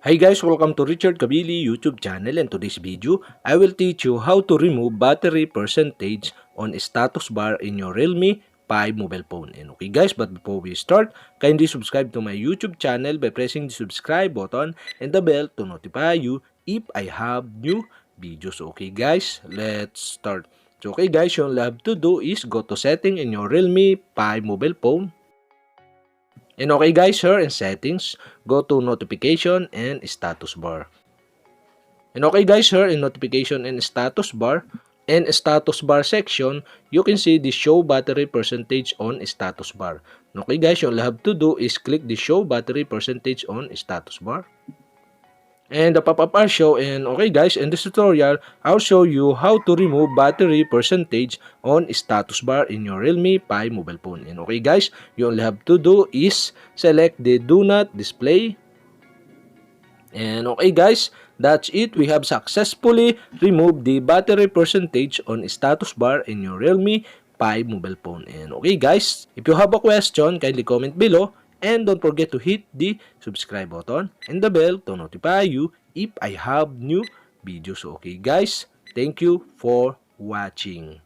Hi guys, welcome to Richard Cabile YouTube channel, and today's video, I will teach you how to remove battery percentage on status bar in your Realme 5 mobile phone. And okay guys, but before we start, kindly subscribe to my YouTube channel by pressing the subscribe button and the bell to notify you if I have new videos. Okay guys, let's start. So okay guys, all you have to do is go to setting in your Realme 5 mobile phone. And okay guys, here in settings, go to notification and status bar. And okay guys, here in notification and status bar section, you can see the show battery percentage on status bar. And okay guys, all you have to do is click the show battery percentage on status bar. And the pop-up are show. And okay guys, in this tutorial, I'll show you how to remove battery percentage on status bar in your Realme 5 mobile phone. And okay guys, you only have to do is select the do not display. And okay guys, that's it. We have successfully removed the battery percentage on status bar in your Realme 5 mobile phone. And okay guys, if you have a question, kindly comment below. And don't forget to hit the subscribe button and the bell to notify you if I have new videos. Okay guys, thank you for watching.